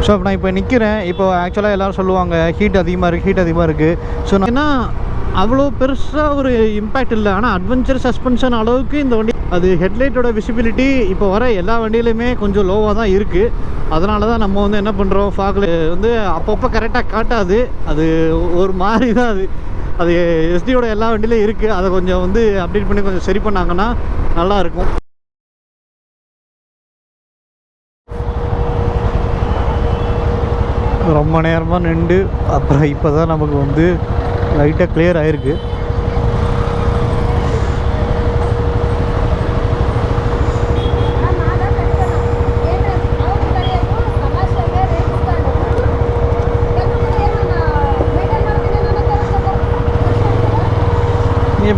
So இப்போ நான் இப்போ நிற்கிறேன். இப்போ ஆக்சுவலாக எல்லோரும் சொல்லுவாங்க ஹீட் அதிகமாக இருக்குது. ஸோ ஏன்னா அவ்வளோ பெருசாக ஒரு இம்பேக்ட் இல்லை. ஆனால் அட்வென்ச்சர் சஸ்பென்ஷன் அளவுக்கு இந்த வண்டி அது ஹெட்லைட்டோட விசிபிலிட்டி இப்போ வர எல்லா வண்டியிலையுமே கொஞ்சம் லோவாக தான் இருக்குது. அதனால தான் நம்ம வந்து என்ன பண்ணுறோம், ஃபாகில் வந்து அப்பப்போ கரெக்டாக காட்டாது. அது ஒரு மாதிரி தான் அது எஸ்டியோட எல்லா வண்டியிலையும் இருக்குது. அதை கொஞ்சம் வந்து அப்டேட் பண்ணி கொஞ்சம் சரி பண்ணாங்கன்னா நல்லாயிருக்கும். ரொம்ப நேரமாக நின்று அப்புறம் இப்போ தான் நமக்கு வந்து லைட்டாக கிளியர் ஆகிருக்கு.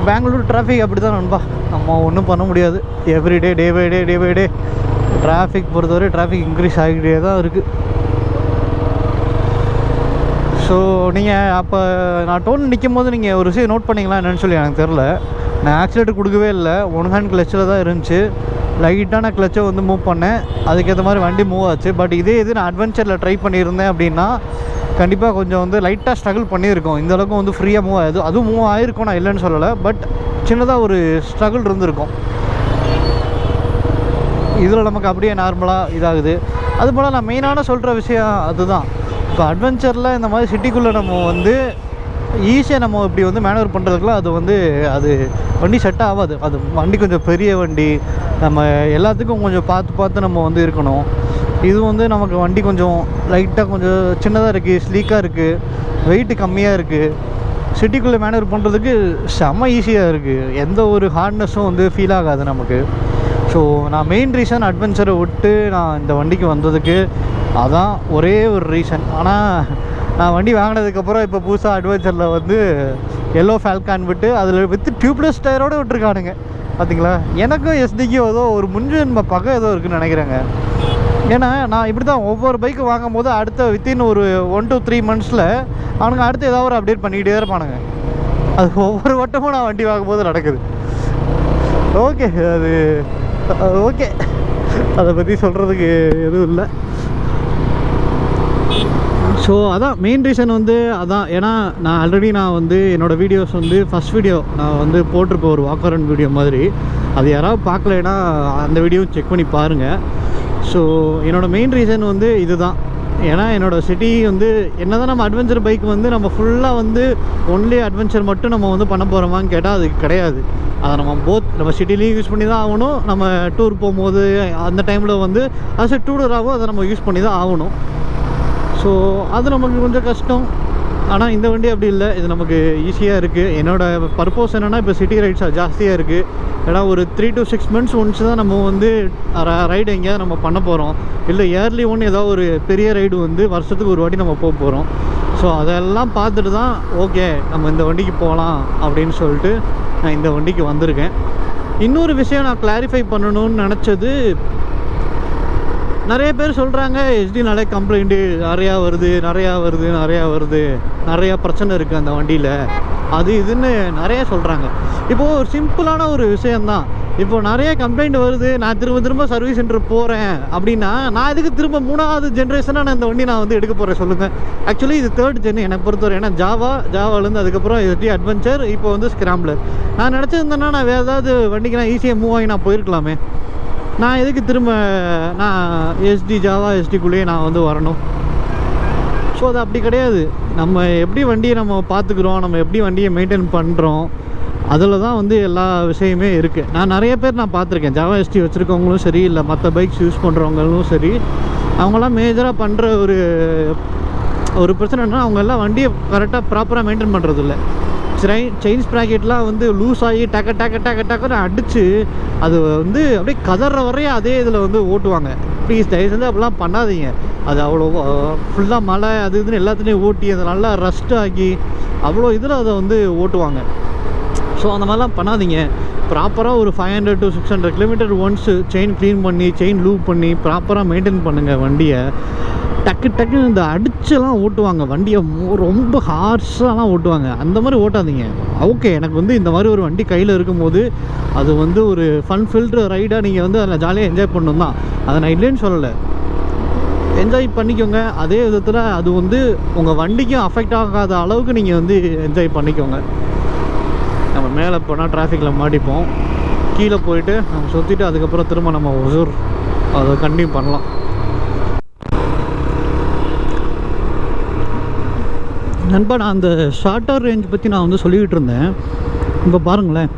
பெங்களூர் டிராஃபிக் அப்படி தான் நண்பா, நம்ம ஒன்றும் பண்ண முடியாது. Everyday day by day traffic பொறுத்தவரை டிராஃபிக் இன்க்ரீஸ் ஆகிக்கிட்டே தான் இருக்குது. ஸோ நீங்கள் அப்போ நான் டோன் நிற்கும் போது நீங்கள் ஒரு விஷயம் நோட் பண்ணிங்களா என்னென்னு சொல்லி எனக்கு தெரில. நான் ஆக்சிலேட்டர் கொடுக்கவே இல்லை, ஒன் ஹேண்ட் கிளச்சில் தான் இருந்துச்சு. லைட்டான கிளச்சை வந்து மூவ் பண்ணேன், அதுக்கேற்ற மாதிரி வண்டி மூவ் ஆச்சு. பட் இதே இது நான் அட்வென்ச்சரில் ட்ரை பண்ணியிருந்தேன் அப்படின்னா கண்டிப்பாக கொஞ்சம் வந்து லைட்டாக ஸ்ட்ரகிள் பண்ணியிருக்கோம். இந்தளவுக்கு வந்து ஃப்ரீயாக மூவ் ஆகுது, அதுவும் மூவ் ஆகிருக்கும், நான் இல்லைன்னு சொல்லலை. பட் சின்னதாக ஒரு ஸ்ட்ரகிள் இருந்திருக்கும். இதில் நமக்கு அப்படியே நார்மலாக இதாகுது. அதுபோல் நான் மெயினான சொல்கிற விஷயம் அதுதான். இப்போ அட்வென்ச்சரில் இந்த மாதிரி சிட்டிக்குள்ளே நம்ம வந்து ஈஸியாக நம்ம இப்படி வந்து மேனுவர் பண்ணுறதுக்குலாம் அது வண்டி செட் ஆகாது. அது வண்டி கொஞ்சம் பெரிய வண்டி, நம்ம எல்லாத்துக்கும் கொஞ்சம் பார்த்து நம்ம வந்து இருக்கணும். இது வந்து நமக்கு வண்டி கொஞ்சம் லைட்டாக கொஞ்சம் சின்னதாக இருக்குது, ஸ்லீக்காக இருக்குது, வெயிட்டு கம்மியாக இருக்குது. சிட்டிக்குள்ளே மேனுவர் பண்ணுறதுக்கு செம்ம ஈஸியாக இருக்குது, எந்த ஒரு ஹார்ட்னஸும் வந்து ஃபீல் ஆகாது நமக்கு. ஸோ நான் மெயின் ரீசன் அட்வென்ச்சரை விட்டு நான் இந்த வண்டிக்கு வந்ததுக்கு அதான் ஒரே ஒரு ரீசன். ஆனால் நான் வண்டி வாங்கினதுக்கப்புறம் இப்போ புதுசாக அட்வென்ச்சரில் வந்து எல்லோ ஃபால்கான் விட்டு அதில் வித்து டியூப்லெஸ் டயரோடு விட்டுருக்கானுங்க பார்த்தீங்களா. எனக்கும் எஸ்டிக்கும் ஏதோ ஒரு முன்ஜென்ம பகை ஏதோ இருக்குதுன்னு நினைக்கிறேங்க. ஏன்னா நான் இப்படி தான் ஒவ்வொரு பைக்கு வாங்கும் போது அடுத்த வித்தின் ஒரு 1 to 3 monthsல அவனுங்க அடுத்து ஏதாவது ஒரு அப்டேட் பண்ணிக்கிட்டே இருப்பானுங்க. அது ஒவ்வொரு வட்டமும் நான் வண்டி வாங்கும்போது நடக்குது. ஓகே, அது ஓகே, அதை பற்றி சொல்கிறதுக்கு எதுவும் இல்லை. ஸோ அதான் மெயின் ரீசன் வந்து அதான். ஏன்னா நான் ஆல்ரெடி வந்து என்னோடய வீடியோஸ் வந்து ஃபஸ்ட் வீடியோ நான் வந்து போட்டிருப்பேன், ஒரு வாக் அரவுண்ட் வீடியோ மாதிரி. அது யாராவது பார்க்கலைன்னா அந்த வீடியோவும் செக் பண்ணி பாருங்கள். ஸோ என்னோடய மெயின் ரீசன் வந்து இது தான். ஏன்னா என்னோடய சிட்டி வந்து என்ன தான் நம்ம அட்வென்ச்சர் பைக் வந்து நம்ம ஃபுல்லாக வந்து ஒன்லி அட்வென்ச்சர் மட்டும் நம்ம வந்து பண்ண போகிறோமான்னு கேட்டால் அது கிடையாது. அதை நம்ம சிட்டிலையும் யூஸ் பண்ணி தான் ஆகணும். நம்ம டூர் போகும்போது அந்த டைமில் வந்து அது டூராகவும் அதை நம்ம யூஸ் பண்ணி தான் ஆகணும். ஸோ அது நமக்கு கொஞ்சம் கஷ்டம். ஆனால் இந்த வண்டி அப்படி இல்லை, இது நமக்கு ஈஸியாக இருக்குது. என்னோடய பர்பஸ் என்னென்னா இப்போ சிட்டி ரைட்ஸ் ஜாஸ்தியாக இருக்குது. ஏன்னா ஒரு 3 to 6 months ஒன்ஸ் தான் நம்ம வந்து ரைடு எங்கேயாவது நம்ம பண்ண போகிறோம். இல்லை இயர்லி ஒன்று ஏதாவது ஒரு பெரிய ரைடு வந்து வருஷத்துக்கு ஒரு வாட்டி நம்ம போக போகிறோம். ஸோ அதெல்லாம் பார்த்துட்டு தான் ஓகே நம்ம இந்த வண்டிக்கு போகலாம் அப்படின்னு சொல்லிட்டு நான் இந்த வண்டிக்கு வந்திருக்கேன். இன்னொரு விஷயம் நான் கிளாரிஃபை பண்ணணும்னு நினச்சது, நிறைய பேர் சொல்கிறாங்க எஸ்டினாலே கம்ப்ளைண்ட்டு நிறையா வருது, நிறையா பிரச்சனை இருக்குது அந்த வண்டியில், அது இதுன்னு நிறைய சொல்கிறாங்க. இப்போது ஒரு சிம்பிளான ஒரு விஷயந்தான். இப்போ நிறைய கம்ப்ளைண்ட் வருது, நான் திரும்ப சர்வீஸ் சென்டர் போகிறேன் அப்படின்னா நான் இதுக்கு திரும்ப 3வது ஜென்ரேஷனாக நான் இந்த வண்டி நான் வந்து எடுக்க போகிறேன் சொல்லுங்கள். ஆக்சுவலி இது 3rd gen எனக்கு பொறுத்தவரை. ஏன்னா ஜாவாலேருந்து அதுக்கப்புறம் எஸ்டி அட்வென்ச்சர், இப்போ வந்து ஸ்க்ராம்ப்ளர். நான் நினச்சிருந்தேன்னா நான் வேறு ஏதாவது வண்டிக்கு நான் ஈஸியாக மூவ் ஆகி நான் போயிருக்கலாமே. நான் எதுக்கு திரும்ப நான் எஸ்டிக்குள்ளேயே நான் வந்து வரணும்? ஸோ அது அப்படி கிடையாது. நம்ம எப்படி வண்டியை நம்ம பார்த்துக்குறோம், நம்ம எப்படி வண்டியை மெயின்டைன் பண்ணுறோம், அதில் தான் வந்து எல்லா விஷயமே இருக்குது. நான் நிறைய பேர் நான் பார்த்துருக்கேன், ஜாவா எஸ்டி வச்சுருக்கவங்களும் சரி, இல்லை மற்ற பைக்ஸ் யூஸ் பண்ணுறவங்களும் சரி, அவங்களாம் மேஜராக பண்ணுற ஒரு பிரச்சனைனா அவங்க எல்லாம் வண்டியை கரெக்டாக ப்ராப்பராக மெயின்டைன் பண்ணுறதில்ல. செயின் ஸ்ப்ராக்கெட்லாம் வந்து லூஸ் ஆகி டக்குன்னு அடித்து அது வந்து அப்படியே கதற வரையும் அதே இதில் வந்து ஓட்டுவாங்க. ப்ளீஸ் தயவு செஞ்சு அப்படிலாம் பண்ணாதீங்க. அது அவ்வளோ ஃபுல்லாக மழை அது இதுன்னு எல்லாத்துலேயும் ஓட்டி அதை நல்லா ரஸ்ட் ஆக்கி அவ்வளோ இதில் அதை வந்து ஓட்டுவாங்க. ஸோ அந்த மாதிரிலாம் பண்ணாதீங்க. ப்ராப்பராக ஒரு 500 to 600 kilometer once chain clean பண்ணி செயின் லூப் பண்ணி ப்ராப்பராக மெயின்டைன் பண்ணுங்கள் வண்டியை. டக்குன்னு இந்த அடிச்செல்லாம் ஓட்டுவாங்க வண்டியை, ரொம்ப ஹார்ஷாலாம் ஓட்டுவாங்க. அந்த மாதிரி ஓட்டாதீங்க. ஓகே, எனக்கு வந்து இந்த மாதிரி ஒரு வண்டி கையில் இருக்கும்போது அது வந்து ஒரு ஃபன் ஃபில்டு ரைடாக நீங்கள் வந்து அதில் ஜாலியாக என்ஜாய் பண்ணணும் தான், அதை நான் இல்லைன்னு சொல்லலை. என்ஜாய் பண்ணிக்கோங்க. அதே விதத்தில் அது வந்து உங்கள் வண்டிக்கும் அஃபெக்ட் ஆகாத அளவுக்கு நீங்கள் வந்து என்ஜாய் பண்ணிக்கோங்க. நம்ம மேலே போனால் டிராஃபிக்கில் மாட்டிப்போம். கீழே போயிட்டு நம்ம சுற்றிட்டு அதுக்கப்புறம் திரும்ப நம்ம ஒசூர் அதை கண்டினியூ பண்ணலாம். நண்பா, நான் அந்த ஷார்ட்டர் ரேஞ்ச் பற்றி நான் வந்து சொல்லிக்கிட்டு இருந்தேன். இப்போ பாருங்களேன்,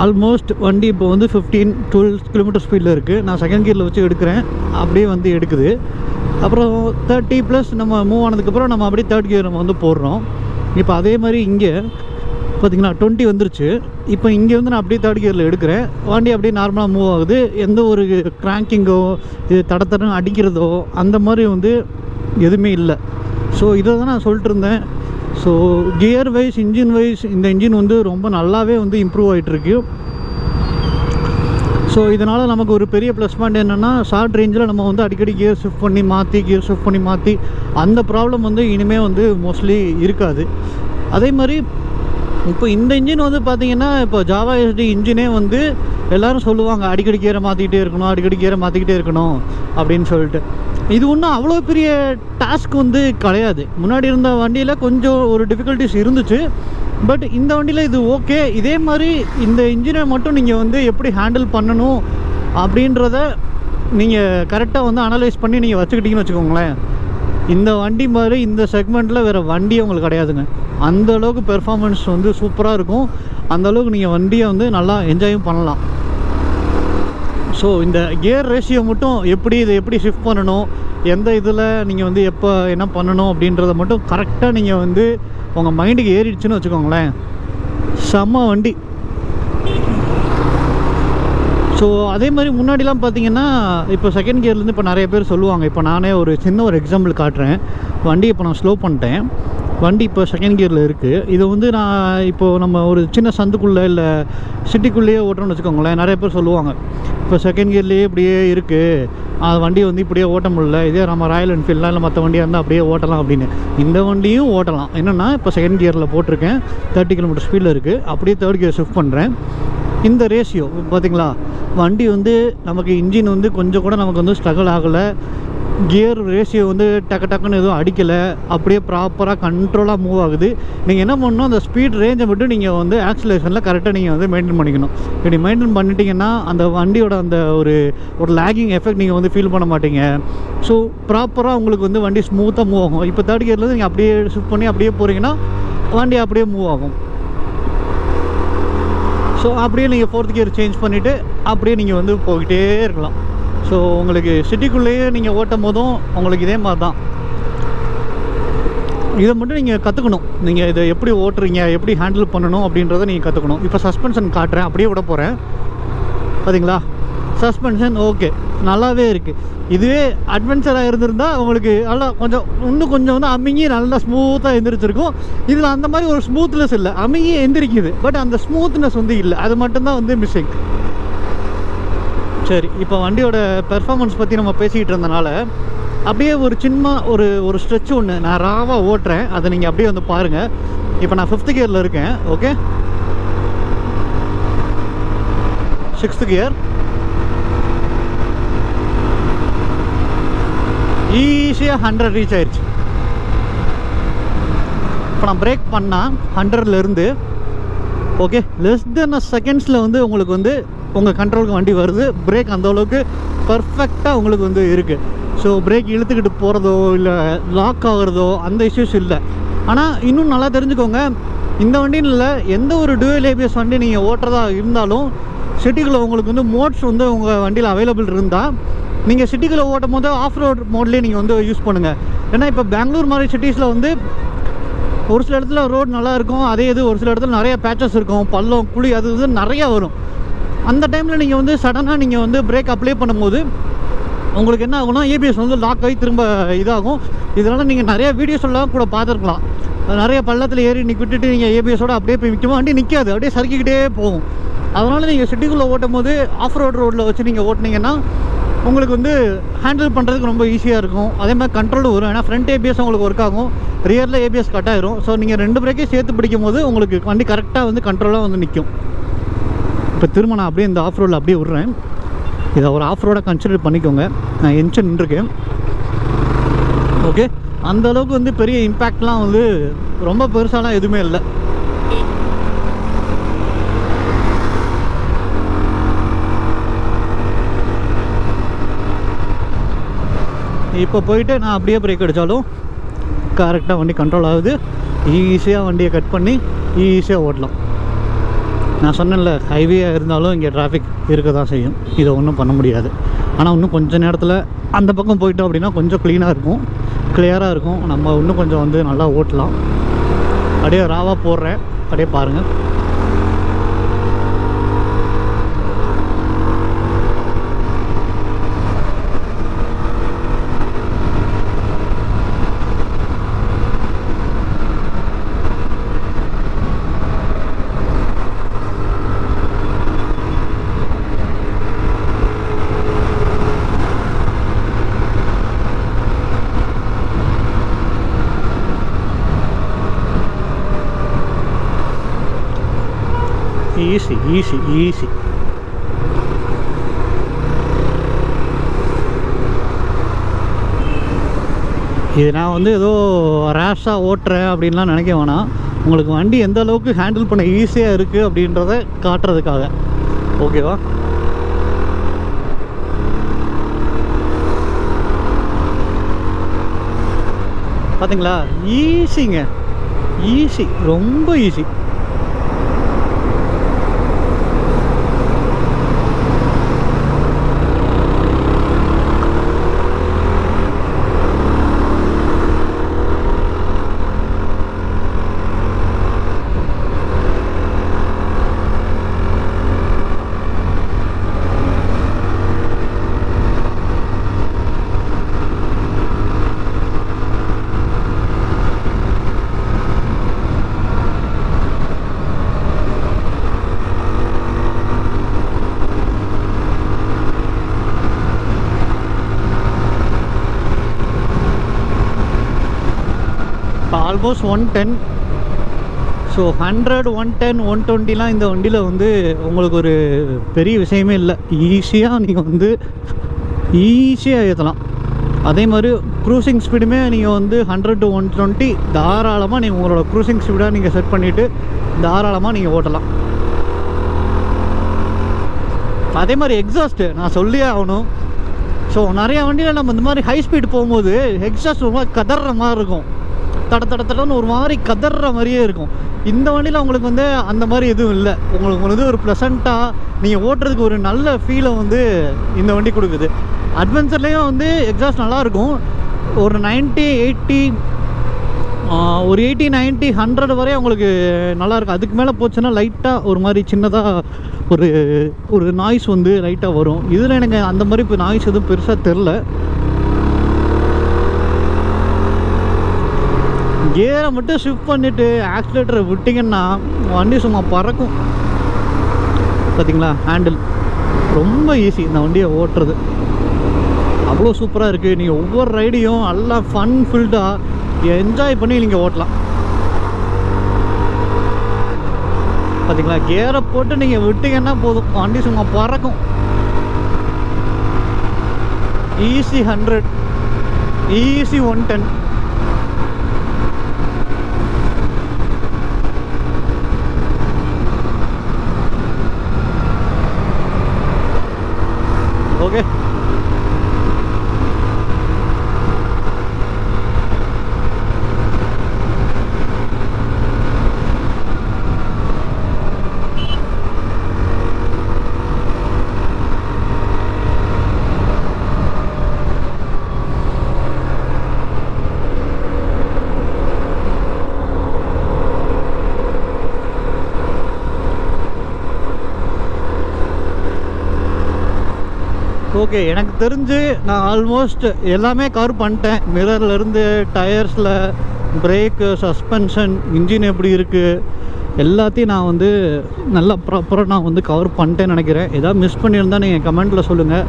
ஆல்மோஸ்ட் வண்டி இப்போ வந்து 15-12 கிலோமீட்டர் ஸ்பீடில் இருக்குது. நான் செகண்ட் கியரில் வச்சு எடுக்கிறேன், அப்படியே வந்து எடுக்குது. அப்புறம் 30+ நம்ம மூவ் ஆனதுக்கப்புறம் நம்ம அப்படியே தேர்ட் கியர் நம்ம வந்து போடுறோம். இப்போ அதே மாதிரி இங்கே பார்த்திங்கன்னா 20 வந்துருச்சு. இப்போ இங்கே வந்து நான் அப்படியே தேர்ட் கியரில் எடுக்கிறேன், வண்டி அப்படியே நார்மலாக மூவ் ஆகுது. எந்த ஒரு கிராங்கிங்கோ இது தடத்தடம் அடிக்கிறதோ அந்த மாதிரி வந்து எதுவுமே இல்லை. ஸோ இதை தான் நான் சொல்லிட்டு இருந்தேன். So gear wise, engine wise இந்த இன்ஜின் வந்து ரொம்ப நல்லாவே வந்து இம்ப்ரூவ் ஆகிட்டுருக்கு. ஸோ இதனால் நமக்கு ஒரு பெரிய ப்ளஸ் பாயிண்ட் என்னென்னா, ஷார்ட் ரேஞ்சில் நம்ம வந்து அடிக்கடி கியர் ஷிஃப்ட் பண்ணி மாற்றி அந்த ப்ராப்ளம் வந்து இனிமேல் வந்து மோஸ்ட்லி இருக்காது. அதே மாதிரி இப்போ இந்த இன்ஜின் வந்து பார்த்திங்கன்னா, இப்போ ஜாவா எஸ்டி இன்ஜினே வந்து எல்லோரும் சொல்லுவாங்க அடிக்கடி கியரை மாற்றிக்கிட்டே இருக்கணும் அப்படின்னு சொல்லிட்டு. இது ஒன்றும் அவ்வளோ பெரிய டாஸ்க் வந்து கிடையாது. முன்னாடி இருந்த வண்டியில் கொஞ்சம் ஒரு டிஃபிகல்ட்டிஸ் இருந்துச்சு, பட் இந்த வண்டியில் இது ஓகே. இதே மாதிரி இந்த இன்ஜினை மட்டும் நீங்கள் வந்து எப்படி ஹேண்டில் பண்ணணும் அப்படின்றத நீங்கள் கரெக்டாக வந்து அனலைஸ் பண்ணி நீங்கள் வச்சுக்கிட்டிங்கன்னு வச்சுக்கோங்களேன், இந்த வண்டி மாதிரி இந்த செக்மெண்ட்டில் வேறு வண்டியே உங்களுக்கு கிடையாதுங்க. அந்தளவுக்கு பெர்ஃபார்மன்ஸ் வந்து சூப்பராக இருக்கும். அந்தளவுக்கு நீங்கள் வண்டியை வந்து நல்லா என்ஜாயும் பண்ணலாம். ஸோ இந்த கியர் ரேஷியோ மட்டும் இதை எப்படி ஷிஃப்ட் பண்ணணும், எந்த இதில் நீங்கள் வந்து எப்போ என்ன பண்ணணும் அப்படின்றத மட்டும் கரெக்டாக நீங்கள் வந்து உங்கள் மைண்டுக்கு ஏறிடுச்சுன்னு வச்சுக்கோங்களேன், செம்ம வண்டி. ஸோ அதே மாதிரி முன்னாடிலாம் பார்த்தீங்கன்னா, இப்போ செகண்ட் கியர்லேருந்து இப்போ நிறைய பேர் சொல்லுவாங்க. இப்போ நானே ஒரு சின்ன எக்ஸாம்பிள் காட்டுறேன். வண்டி இப்போ நான் ஸ்லோ பண்ணிட்டேன், வண்டி இப்போ செகண்ட் கியரில் இருக்குது. இதை வந்து நான் இப்போது நம்ம ஒரு சின்ன சந்துக்குள்ளே இல்லை சிட்டிக்குள்ளேயே ஓட்டுறோன்னு வச்சுக்கோங்களேன், நிறைய பேர் சொல்லுவாங்க இப்போ செகண்ட் கியர்லேயே இப்படியே இருக்குது, அது வண்டி வந்து இப்படியே ஓட்ட முடியல, இதே நம்ம ராயல் என்ஃபீல்டெலாம் இல்லை மற்ற வண்டியாக இருந்தால் அப்படியே ஓட்டலாம் அப்படின்னு. இந்த வண்டியும் ஓட்டலாம். என்னென்னா இப்போ செகண்ட் கியரில் போட்டிருக்கேன், 30 கிலோமீட்டர் ஸ்பீடில் இருக்குது, அப்படியே தேர்ட் கியர் ஷிஃப்ட் பண்ணுறேன். இந்த ரேஷியோ பார்த்திங்களா, வண்டி வந்து நமக்கு இன்ஜின் வந்து கொஞ்சம் கூட நமக்கு வந்து ஸ்ட்ரகிள் ஆகலை, கியர் ரேஷியோ வந்து டக்குன்னு எதுவும் அடிக்கலை, அப்படியே ப்ராப்பராக கண்ட்ரோலாக மூவ் ஆகுது. நீங்கள் என்ன பண்ணணும், அந்த ஸ்பீட் ரேஞ்சை மட்டும் நீங்கள் வந்து ஆக்சிலேஷனில் கரெக்டாக நீங்கள் வந்து மெயின்டைன் பண்ணிக்கணும். இப்படி மெயின்டைன் பண்ணிட்டீங்கன்னா அந்த வண்டியோட அந்த ஒரு லேகிங் எஃபெக்ட் நீங்கள் வந்து ஃபீல் பண்ண மாட்டீங்க. ஸோ ப்ராப்பராக உங்களுக்கு வந்து வண்டி ஸ்மூத்தாக மூவ் ஆகும். இப்போ தேர்ட் கியர்லேருந்து நீங்கள் அப்படியே ஷிஃப்ட் பண்ணி அப்படியே போகிறீங்கன்னா வண்டி அப்படியே மூவ் ஆகும். ஸோ அப்படியே நீங்கள் ஃபோர்த் கியர் சேஞ்ச் பண்ணிவிட்டு அப்படியே நீங்கள் வந்து போய்கிட்டே இருக்கலாம். ஸோ உங்களுக்கு சிட்டிக்குள்ளேயே நீங்கள் ஓட்டும் போதும் உங்களுக்கு இதே மாதிரி தான். இதை மட்டும் நீங்கள் கற்றுக்கணும். நீங்கள் இதை எப்படி ஓட்டுறீங்க, எப்படி ஹேண்டில் பண்ணணும் அப்படின்றத நீங்கள் கற்றுக்கணும். இப்போ சஸ்பென்ஷன் காட்டுறேன், அப்படியே விட போகிறேன். பார்த்தீங்களா, சஸ்பென்ஷன் ஓகே, நல்லாவே இருக்குது. இதுவே அட்வென்ச்சராக இருந்திருந்தால் உங்களுக்கு நல்லா இன்னும் கொஞ்சம் வந்து அமுங்கி நல்லா ஸ்மூத்தாக எந்திரிச்சிருக்கும். இதில் அந்த மாதிரி ஒரு ஸ்மூத்னஸ் இல்லை, அமுங்கி எந்திரிக்குது, பட் அந்த ஸ்மூத்னஸ் வந்து இல்லை. அது மட்டும்தான் வந்து மிஸ்ஸிங். சரி, இப்போ வண்டியோட பெர்ஃபார்மன்ஸ் பற்றி நம்ம பேசிக்கிட்டு இருந்தனால அப்படியே ஒரு சின்ன ஒரு ஸ்ட்ரெச் ஒன்று நான் ராவாக ஓட்டுறேன், அதை நீங்கள் அப்படியே வந்து பாருங்கள். இப்போ நான் 5th கியரில் இருக்கேன். ஓகே, 6th கியர் ஈஸியாக 100 ரீச் ஆயிடுச்சு. இப்போ நான் பிரேக் பண்ணால் 100லேருந்து ஓகே லெஸ் தென் செகண்ட்ஸில் வந்து உங்களுக்கு வந்து உங்கள் கண்ட்ரோலுக்கு வண்டி வருது. பிரேக் அந்தளவுக்கு பர்ஃபெக்டாக உங்களுக்கு வந்து இருக்குது. ஸோ பிரேக் இழுத்துக்கிட்டு போகிறதோ இல்லை லாக் ஆகிறதோ அந்த இஷ்யூஸ் இல்லை. ஆனால் இன்னும் நல்லா தெரிஞ்சுக்கோங்க, இந்த வண்டின்னு இல்லை, எந்த ஒரு டூயல் ஏபிஎஸ் வண்டி நீங்கள் ஓட்டுறதா இருந்தாலும் சிட்டிக்குள்ளே உங்களுக்கு வந்து மோட்ஸ் வந்து உங்கள் வண்டியில் அவைலபிள் இருந்தால் நீங்கள் சிட்டிக்குள்ளே ஓட்டும் போது ஆஃப் ரோட் மோட்லேயே நீங்கள் வந்து யூஸ் பண்ணுங்கள். ஏன்னா இப்போ பெங்களூர் மாதிரி சிட்டிஸில் வந்து ஒரு சில இடத்துல ரோடு நல்லா இருக்கும், அதே இது ஒரு சில இடத்துல நிறைய பேச்சஸ் இருக்கும், பள்ளம் குழி அது இது நிறையா வரும். அந்த டைமில் நீங்கள் வந்து சடனாக நீங்கள் வந்து பிரேக் அப்ளை பண்ணும்போது உங்களுக்கு என்ன ஆகும்னா ஏபிஎஸ் வந்து லாக் ஆகி திரும்ப இதாகும். இதனால் நீங்கள் நிறைய வீடியோஸ் எல்லாம் கூட பார்த்துருக்கலாம். நிறைய பள்ளத்தில் ஏறி விட்டுட்டு நீங்கள் ஏபிஎஸோடு அப்படியே போய் நிற்கும், வண்டி நிற்காது, அப்படியே சறுக்கிக்கிட்டே போகும். அதனால் நீங்கள் சிட்டிக்குள்ளே ஓட்டும் போது ஆஃப் ரோட்டில் வச்சு நீங்கள் ஓட்டினீங்கன்னா உங்களுக்கு வந்து ஹேண்டில் பண்ணுறதுக்கு ரொம்ப ஈஸியாக இருக்கும். அதே மாதிரி கண்ட்ரோலும் வரும். ஏன்னா ஃப்ரண்ட் ஏபிஎஸ் உங்களுக்கு ஒர்க் ஆகும், ரியரில் ஏபிஎஸ் கட் ஆயிரும். ஸோ நீங்கள் 2 பிரேக்கையும் சேர்த்து பிடிக்கும் போது உங்களுக்கு வண்டி கரெக்டாக வந்து கண்ட்ரோலாக வந்து நிற்கும். இப்போ திரும்ப நான் அப்படியே இந்த ஆஃப் ரோடில் அப்படியே விட்றேன். இதை ஒரு ஆஃப் ரோடாக கன்சிடர் பண்ணிக்கோங்க. நான் என்ச்சு நின்றுருக்கேன். ஓகே, அந்தளவுக்கு வந்து பெரிய இம்பேக்ட்லாம் வந்து ரொம்ப பெருசாலாம் எதுவுமே இல்லை. இப்போ போயிட்டு நான் அப்படியே பிரேக் அடித்தாலும் கரெக்டாக வண்டி கண்ட்ரோல் ஆகுது. ஈஸியாக வண்டியை கட் பண்ணி ஈஸியாக ஓட்டலாம். நான் சொன்னேன்ல, ஹைவேயாக இருந்தாலும் இங்கே டிராஃபிக் இருக்க தான் செய்யும், இதை ஒன்றும் பண்ண முடியாது. ஆனால் இன்னும் கொஞ்சம் நேரத்தில் அந்த பக்கம் போயிட்டோம் அப்படின்னா கொஞ்சம் க்ளீனாக இருக்கும், கிளியராக இருக்கும். நம்ம இன்னும் கொஞ்சம் வந்து நல்லா ஓட்டலாம். அப்படியே ராவாக போடுறேன், அப்படியே பாருங்கள். Easy easy easy. இது நான் வந்து ஏதோ ரேஷாக ஓட்டுறேன் அப்படின்லாம் நினைக்க வேணாம். உங்களுக்கு வண்டி எந்த அளவுக்கு ஹேண்டில் பண்ண ஈஸியாக இருக்குது அப்படின்றத காட்டுறதுக்காக. ஓகேவா? பார்த்தீங்களா, ஈஸிங்க, ஈஸி, ரொம்ப ஈஸி. ஆல்மோஸ்ட் 110. ஸோ 100, 110, 120லாம் இந்த வண்டியில் வந்து உங்களுக்கு ஒரு பெரிய விஷயமே இல்லை. ஈஸியாக நீங்கள் வந்து ஈஸியாக ஏற்றலாம். அதே மாதிரி க்ரூசிங் ஸ்பீடுமே நீங்கள் வந்து 100 to 120 தாராளமாக நீங்கள் உங்களோட க்ரூசிங் ஸ்பீடாக நீங்கள் செட் பண்ணிவிட்டு தாராளமாக நீங்கள் ஓட்டலாம். அதே மாதிரி எக்ஸாஸ்ட்டு நான் சொல்லியே ஆகணும். ஸோ நிறையா வண்டியில் நம்ம இந்த மாதிரி ஹை ஸ்பீடு போகும்போது எக்ஸாஸ்ட் ரொம்ப கதற மாதிரி இருக்கும், தட தட தடன்னு ஒரு மாதிரி கதற மாதிரியே இருக்கும். இந்த வண்டியில் உங்களுக்கு வந்து அந்த மாதிரி எதுவும் இல்லை. உங்களுக்கு வந்து ஒரு ப்ளசண்ட்டாக நீங்கள் ஓட்டுறதுக்கு ஒரு நல்ல ஃபீலை வந்து இந்த வண்டி கொடுக்குது. அட்வென்ச்சர்லேயும் வந்து எக்ஸாஸ்ட் நல்லாயிருக்கும். ஒரு 90, 80, ஒரு 80, 90, 100 வரை உங்களுக்கு நல்லாயிருக்கும். அதுக்கு மேலே போச்சுன்னா லைட்டாக ஒரு மாதிரி சின்னதாக ஒரு நாய்ஸ் வந்து லைட்டாக வரும். இதில் எனக்கு அந்த மாதிரி இப்போ நாய்ஸ் எதுவும் பெருசாக தெரில. கியரை மட்டும் ஷிஃப்ட் பண்ணிவிட்டு ஆக்சிலேட்டரை விட்டிங்கன்னா வண்டி சும்மா பறக்கும். பார்த்தீங்களா, ஹேண்டில் ரொம்ப ஈஸி இந்த வண்டியை ஓட்டுறது. அவ்வளோ சூப்பராக இருக்குது. நீங்கள் ஒவ்வொரு ரைடையும் நல்லா ஃபன் ஃபில்டாக என்ஜாய் பண்ணி நீங்கள் ஓட்டலாம். பார்த்தீங்களா, கியரை போட்டு நீங்கள் விட்டிங்கன்னா போதும், வண்டி சும்மா பறக்கும். Easy 100, easy 110. Okay, okay. எனக்கு தெரிஞ்சு நான் ஆல்மோஸ்ட் எல்லாமே கவர் பண்ணிட்டேன். மிரர்லேருந்து டயர்ஸில், பிரேக்கு, சஸ்பென்ஷன், இன்ஜின் எப்படி இருக்குது, எல்லாத்தையும் நான் வந்து நல்லா ப்ராப்பராக நான் வந்து கவர் பண்ணிட்டேன்னு நினைக்கிறேன். எதாவது மிஸ் பண்ணியிருந்தால் நீங்கள் கமெண்ட்டில் சொல்லுங்கள்.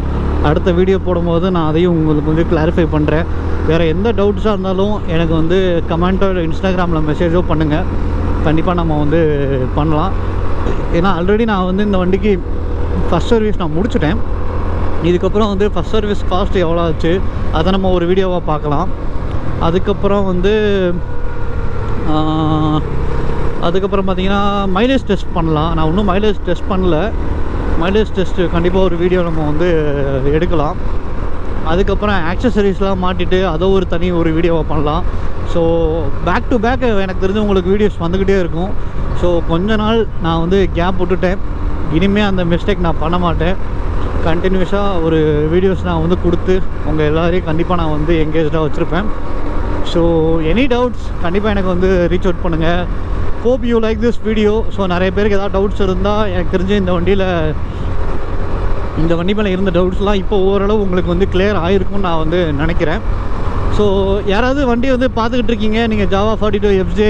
அடுத்த வீடியோ போடும்போது நான் அதையும் உங்களுக்கு வந்து கிளாரிஃபை பண்ணுறேன். வேறு எந்த டவுட்ஸாக இருந்தாலும் எனக்கு வந்து கமெண்ட்டோ இல்லை இன்ஸ்டாகிராமில் மெசேஜோ பண்ணுங்கள். கண்டிப்பாக நம்ம வந்து பண்ணலாம். ஏன்னா ஆல்ரெடி நான் வந்து இந்த வண்டிக்கு ஃபஸ்ட் சர்வீஸ் நான் முடிச்சிட்டேன். இதுக்கப்புறம் வந்து ஃபஸ்ட் சர்வீஸ் காஸ்ட் எவ்வளோ ஆச்சு அதை நம்ம ஒரு வீடியோவாக பார்க்கலாம். அதுக்கப்புறம் வந்து அதுக்கப்புறம் பார்த்திங்கன்னா மைலேஜ் டெஸ்ட் பண்ணலாம். நான் இன்னும் மைலேஜ் டெஸ்ட் பண்ணல. மைலேஜ் டெஸ்ட்டு கண்டிப்பாக ஒரு வீடியோ நம்ம வந்து எடுக்கலாம். அதுக்கப்புறம் ஆக்சசரிஸ்லாம் மாட்டிட்டு அதை ஒரு தனி ஒரு வீடியோவை பண்ணலாம். ஸோ பேக் டு பேக் எனக்கு தெரிஞ்சு உங்களுக்கு வீடியோஸ் வந்துக்கிட்டே இருக்கும். ஸோ கொஞ்ச நாள் நான் வந்து கேப் விட்டுட்டேன். இனிமேல் அந்த மிஸ்டேக் நான் பண்ண மாட்டேன். கண்டினியூஸாக ஒரு வீடியோஸ் நான் வந்து கொடுத்து உங்கள் எல்லோரையும் கண்டிப்பாக நான் வந்து எங்கேஜாக வச்சுருப்பேன். ஸோ எனி டவுட்ஸ் கண்டிப்பாக எனக்கு வந்து ரீச் அவுட் பண்ணுங்கள். Hope you like this video. So நிறைய பேருக்கு ஏதாவது டவுட்ஸ் இருந்தால் எனக்கு தெரிஞ்சு இந்த வண்டி மேலே இருந்த டவுட்ஸ்லாம் இப்போ ஓரளவு உங்களுக்கு வந்து கிளியர் ஆகிருக்கும்னு நான் வந்து நினைக்கிறேன். ஸோ யாராவது வண்டி வந்து பார்த்துக்கிட்டு இருக்கீங்க, நீங்கள் ஜாவா 42 FJ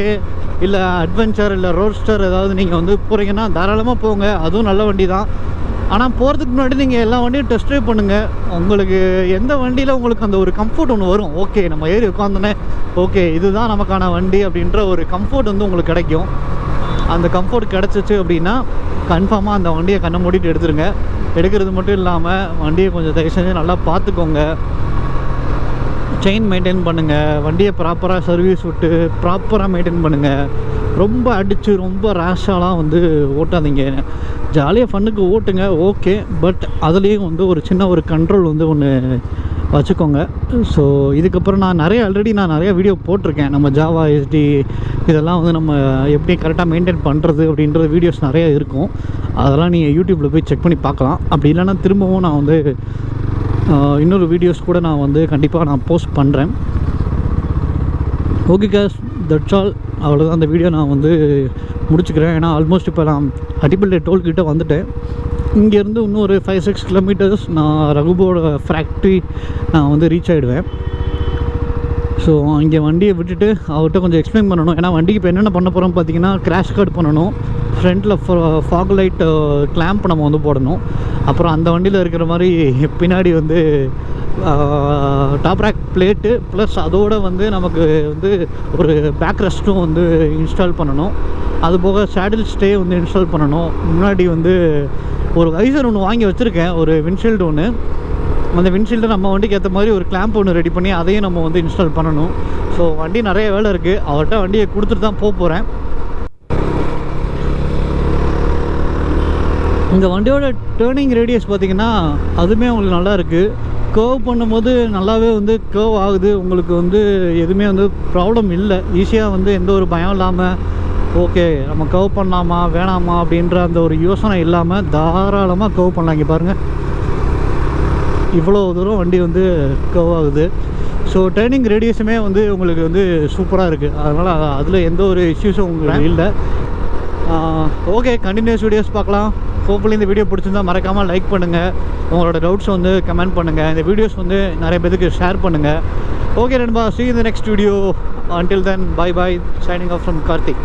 இல்லை அட்வென்ச்சர் இல்லை ரோட்ஸ்டர் ஏதாவது நீங்கள் வந்து போகிறீங்கன்னா தாராளமாக போங்க. அதுவும் நல்ல வண்டி தான். ஆனால் போகிறதுக்கு முன்னாடி நீங்கள் எல்லா வண்டியும் டெஸ்ட் ட்ரைவ் பண்ணுங்கள். உங்களுக்கு எந்த வண்டியில் உங்களுக்கு அந்த ஒரு கம்ஃபர்ட் ஒன்று வரும். ஓகே நம்ம ஏறி உட்காந்தோன்னே ஓகே இதுதான் நமக்கான வண்டி அப்படின்ற ஒரு கம்ஃபர்ட் வந்து உங்களுக்கு கிடைக்கும். அந்த கம்ஃபர்ட் கிடச்சிச்சு அப்படின்னா கன்ஃபார்மாக அந்த வண்டியை கண்ணை மூடிட்டு எடுத்துருங்க. எடுக்கிறது மட்டும் இல்லாமல் வண்டியை கொஞ்சம் தயவு செஞ்சு நல்லா பார்த்துக்கோங்க. செயின் மெயின்டைன் பண்ணுங்கள். வண்டியை ப்ராப்பராக சர்வீஸ் விட்டு ப்ராப்பராக மெயின்டைன் பண்ணுங்கள். ரொம்ப அடித்து ரொம்ப ரேஷாலாம் வந்து ஓட்டாதீங்க. ஜாலியாக ஃபன்னுக்கு ஓட்டுங்க ஓகே, பட் அதுலேயும் வந்து ஒரு சின்ன ஒரு கண்ட்ரோல் வந்து ஒன்று வச்சுக்கோங்க. ஸோ இதுக்கப்புறம் நான் நிறைய வீடியோ போட்டிருக்கேன். நம்ம ஜாவா SD இதெல்லாம் வந்து நம்ம எப்படி கரெக்டாக மெயின்டைன் பண்ணுறது அப்படின்ற வீடியோஸ் நிறையா இருக்கும். அதெல்லாம் நீங்கள் யூடியூப்பில் போய் செக் பண்ணி பார்க்கலாம். அப்படி இல்லைன்னா திரும்பவும் நான் வந்து இன்னொரு வீடியோஸ் கூட நான் வந்து கண்டிப்பாக நான் போஸ்ட் பண்ணுறேன். Okay guys, that's all. அவ்வளோதான் அந்த வீடியோ நான் வந்து முடிச்சுக்கிறேன். ஏன்னா ஆல்மோஸ்ட் இப்போ நான் அடிப்பள்ளி டோல்கிட்ட வந்துட்டேன். இங்கேருந்து இன்னும் ஒரு 5-6 கிலோமீட்டர்ஸ் நான் ரகுபோட ஃபேக்ட்ரி நான் வந்து ரீச் ஆகிடுவேன். ஸோ இங்கே வண்டியை விட்டுட்டு அவர்கிட்ட கொஞ்சம் எக்ஸ்பிளைன் பண்ணணும். ஏன்னா வண்டிக்கு இப்போ என்னென்ன பண்ண போகிறோம் பார்த்தீங்கன்னா கிராஷ் கார்டு பண்ணணும், ஃப்ரண்ட்டில் ஃபாக் லைட் கிளாம்ப் நம்ம வந்து போடணும். அப்புறம் அந்த வண்டியில் இருக்கிற மாதிரி பின்னாடி வந்து டாப் ரேக் பிளேட்டு ப்ளஸ் அதோடு வந்து நமக்கு வந்து ஒரு பேக் ரெஸ்ட்டும் வந்து இன்ஸ்டால் பண்ணணும். அதுபோக சேடில் ஸ்டே வந்து இன்ஸ்டால் பண்ணணும். முன்னாடி வந்து ஒரு வைசர் ஒன்று வாங்கி வச்சுருக்கேன், ஒரு விண்ட்ஷீல்டு ஒன்று. அந்த விண்ட்ஷீல்டை நம்ம வண்டிக்கு ஏற்ற மாதிரி ஒரு கிளாம்ப் ஒன்று ரெடி பண்ணி அதையும் நம்ம வந்து இன்ஸ்டால் பண்ணணும். ஸோ வண்டி நிறைய வேலை இருக்குது. அவர்கிட்ட வண்டியை கொடுத்துட்டு தான் போகிறேன். இந்த வண்டியோட டேர்னிங் ரேடியஸ் பார்த்திங்கன்னா அதுவுமே உங்களுக்கு நல்லா இருக்குது. கர்வ் பண்ணும்போது நல்லாவே வந்து கர்வ் ஆகுது. உங்களுக்கு வந்து எதுவுமே வந்து ப்ராப்ளம் இல்லை. ஈஸியாக வந்து எந்த ஒரு பயம் இல்லாமல் ஓகே நம்ம கர்வ் பண்ணலாமா வேணாமா அப்படின்ற அந்த ஒரு யோசனை இல்லாமல் தாராளமாக கர்வ் பண்ணலாம். இங்கே பாருங்கள் இவ்வளோ தூரம் வண்டி வந்து கர்வ் ஆகுது. ஸோ டேர்னிங் ரேடியஸுமே வந்து உங்களுக்கு வந்து சூப்பராக இருக்குது. அதனால் அதில் எந்த ஒரு இஷ்யூஸும் உங்களுக்கு இல்லை. ஓகே, கண்டினியூஸ் வீடியோஸ் பார்க்கலாம். ஹோப்ஃபுல்லி இந்த வீடியோ பிடிச்சிருந்தால் மறக்காமல் லைக் பண்ணுங்கள். உங்களோட டவுட்ஸ் வந்து கமெண்ட் பண்ணுங்கள். இந்த வீடியோஸ் வந்து நிறைய பேருக்கு ஷேர் பண்ணுங்கள். ஓகே நண்பா, see you in the next video. Until then, bye bye. Signing off from Karthik.